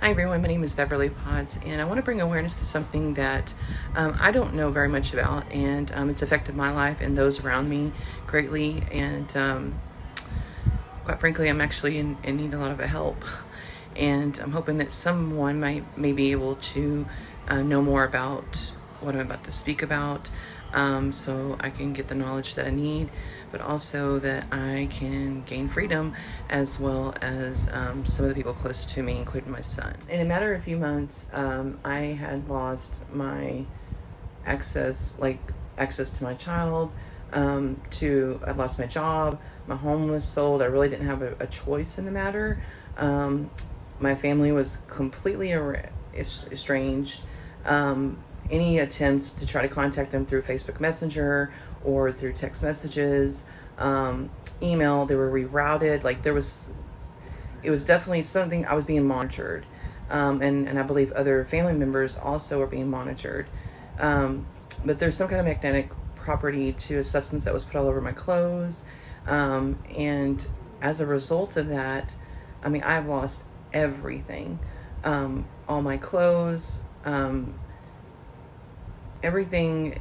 Hi everyone, my name is Beverly Potts, and I want to bring awareness to something that I don't know very much about, and it's affected my life and those around me greatly, and quite frankly, I'm actually in need a lot of help, and I'm hoping that someone may be able to know more about what I'm about to speak about, so I can get the knowledge that I need, but also that I can gain freedom, as well as some of the people close to me, including my son. In a matter of a few months, I had lost my access to my child, I lost my job, my home was sold. I really didn't have a choice in the matter. My family was completely estranged. Any attempts to try to contact them through Facebook Messenger or through text messages, email, they were rerouted. It was definitely something. I was being monitored, and I believe other family members also are being monitored. But there's some kind of magnetic property to a substance that was put all over my clothes, and as a result of that, I've lost everything, all my clothes, everything,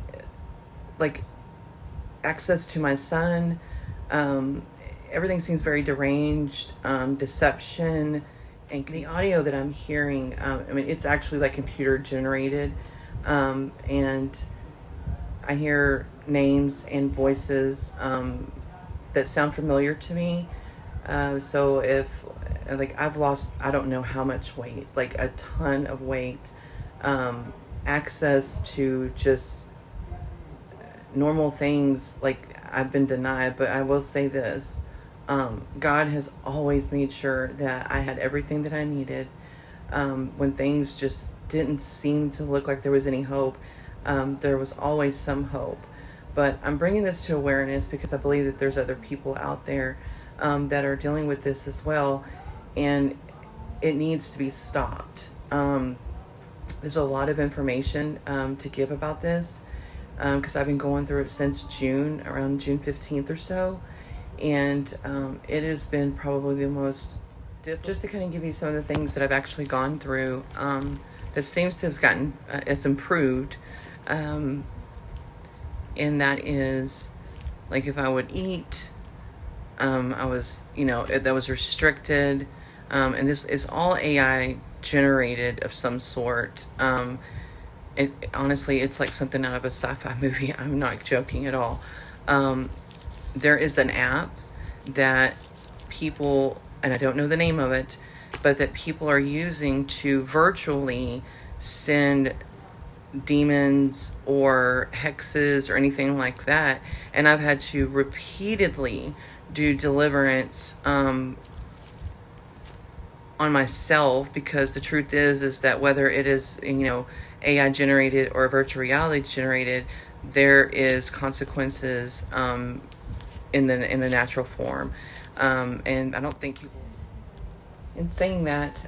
like access to my son. Everything seems very deranged, deception, and the audio that I'm hearing, it's actually like computer generated, and I hear names and voices that sound familiar to me. So if I've lost, I don't know how much weight, like a ton of weight, access to just normal things, like I've been denied. But I will say this, God has always made sure that I had everything that I needed. When things just didn't seem to look like there was any hope, there was always some hope. But I'm bringing this to awareness because I believe that there's other people out there that are dealing with this as well, and it needs to be stopped. There's a lot of information to give about this, because I've been going through it since June, around June 15th or so, and it has been probably the most difficult. Just to kind of give you some of the things that I've actually gone through, that seems to have gotten, it's improved, and that is, like, if I would eat, I was, that was restricted, and this is all AI generated of some sort. Honestly, it's like something out of a sci-fi movie. I'm not joking at all. There is an app that people, and I don't know the name of it, but that people are using to virtually send demons or hexes or anything like that. And I've had to repeatedly do deliverance on myself, because the truth is that whether it is, AI generated or virtual reality generated, there is consequences in the natural form, and I don't think people. In saying that,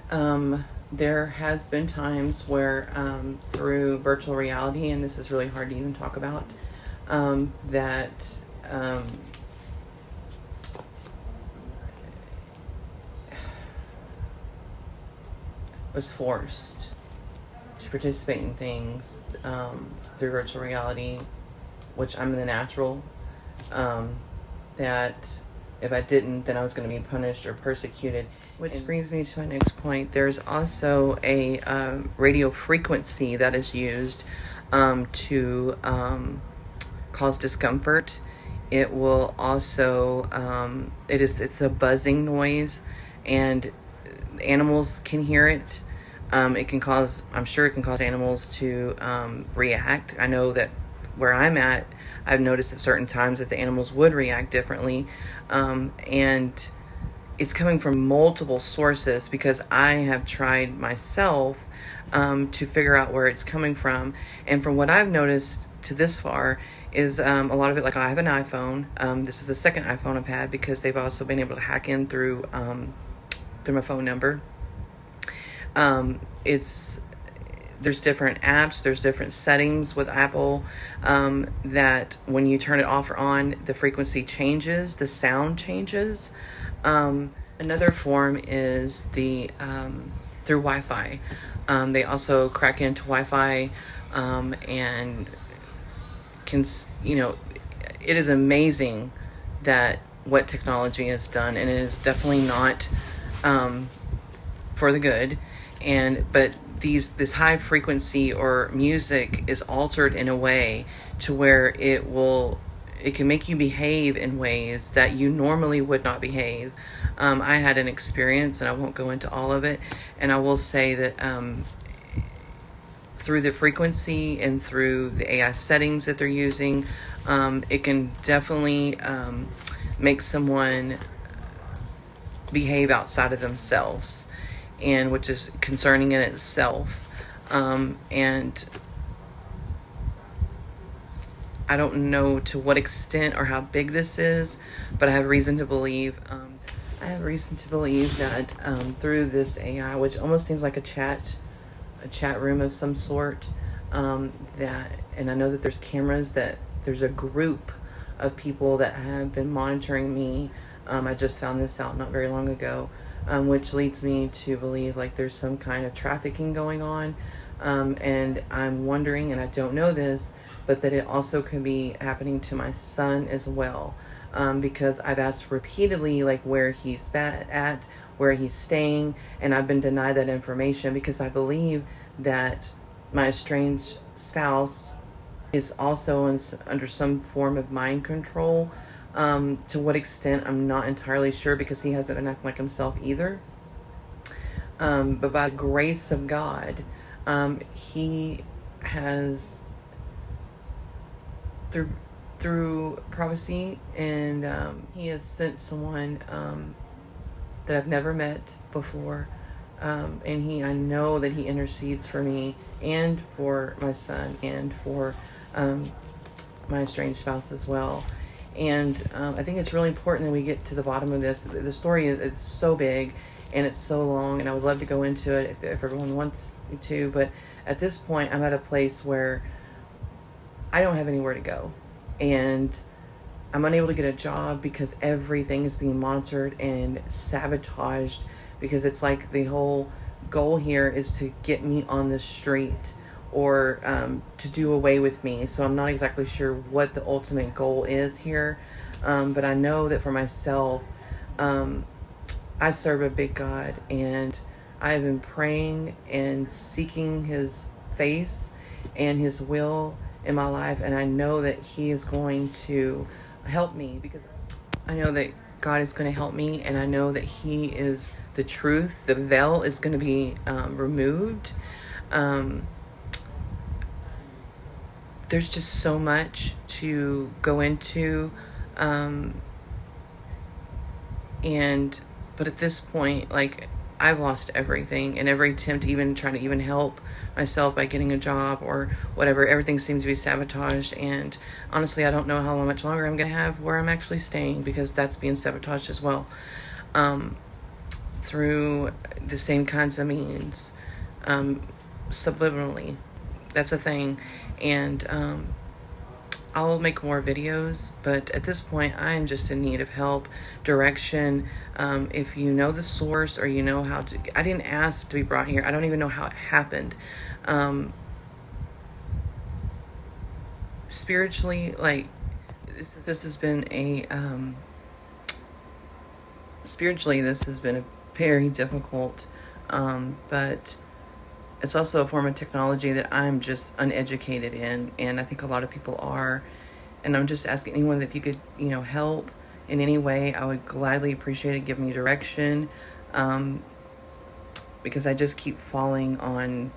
there has been times where through virtual reality, and this is really hard to even talk about, that was forced to participate in things through virtual reality, which I'm in the natural, that if I didn't, then I was going to be punished or persecuted. Which brings me to my next point. There's also a radio frequency that is used to cause discomfort. It will also, it's a buzzing noise, and animals can hear it. I'm sure it can cause animals to react. I know that where I'm at, I've noticed at certain times that the animals would react differently. And it's coming from multiple sources, because I have tried myself to figure out where it's coming from. And from what I've noticed to this far is a lot of it, like I have an iPhone. This is the second iPhone I've had, because they've also been able to hack in through my phone number. There's different apps, there's different settings with Apple, that when you turn it off or on, the frequency changes, the sound changes. Another form is the through Wi-Fi. They also crack into Wi-Fi, and can, it is amazing that what technology has done, and it is definitely not for the good. But this high frequency or music is altered in a way to where it can make you behave in ways that you normally would not behave. I had an experience, and I won't go into all of it, and I will say that through the frequency and through the AI settings that they're using, it can definitely make someone behave outside of themselves, and which is concerning in itself. And I don't know to what extent or how big this is, but I have reason to believe that through this AI, which almost seems like a chat room of some sort, and I know that there's cameras, that there's a group of people that have been monitoring me. I just found this out not very long ago, which leads me to believe like there's some kind of trafficking going on. And I'm wondering, and I don't know this, but that it also could be happening to my son as well. Because I've asked repeatedly like where he's at, where he's staying, and I've been denied that information because I believe that my estranged spouse is also under some form of mind control. To what extent, I'm not entirely sure, because he hasn't been acting like himself either. But by the grace of God, he has, through prophecy, and he has sent someone that I've never met before, and I know that he intercedes for me and for my son and for my estranged spouse as well. And I think it's really important that we get to the bottom of this. The story is so big and it's so long, and I would love to go into it if everyone wants me to, but at this point I'm at a place where I don't have anywhere to go, and I'm unable to get a job because everything is being monitored and sabotaged, because it's like the whole goal here is to get me on the street, or to do away with me. So I'm not exactly sure what the ultimate goal is here, but I know that for myself, I serve a big God, and I've been praying and seeking his face and his will in my life, and I know that he is going to help me, because I know that God is going to help me, and I know that he is the truth. The veil is going to be removed. There's just so much to go into, but at this point, like, I've lost everything, and every attempt to even try to even help myself by getting a job or whatever, everything seems to be sabotaged. And honestly, I don't know how much longer I'm going to have where I'm actually staying, because that's being sabotaged as well, through the same kinds of means, subliminally. That's a thing. And I'll make more videos, but at this point I'm just in need of help, direction. If you know the source, or you know how to, I didn't ask to be brought here. I don't even know how it happened. Spiritually, like, this has been a spiritually, this has been a very difficult, but it's also a form of technology that I'm just uneducated in, and I think a lot of people are. And I'm just asking anyone that if you could, help in any way, I would gladly appreciate it. Give me direction, because I just keep falling on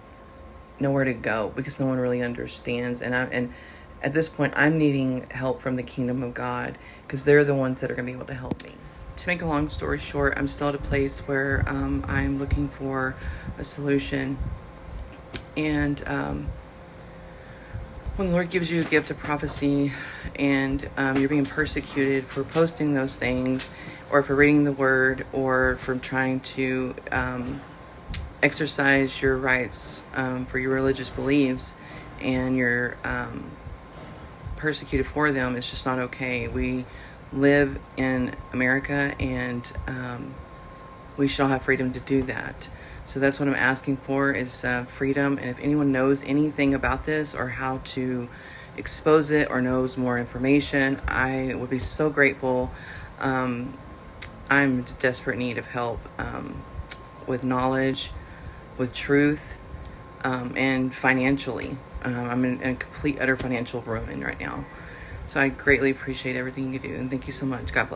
nowhere to go, because no one really understands. And at this point, I'm needing help from the kingdom of God, because they're the ones that are going to be able to help me. To make a long story short, I'm still at a place where I'm looking for a solution. And when the Lord gives you a gift of prophecy, and you're being persecuted for posting those things, or for reading the word, or for trying to exercise your rights for your religious beliefs, and you're persecuted for them, it's just not okay. We live in America, and we shall have freedom to do that. So that's what I'm asking for, is freedom. And if anyone knows anything about this or how to expose it or knows more information, I would be so grateful. I'm in desperate need of help with knowledge, with truth, and financially. I'm in a complete, utter financial ruin right now. So I greatly appreciate everything you do. And thank you so much. God bless.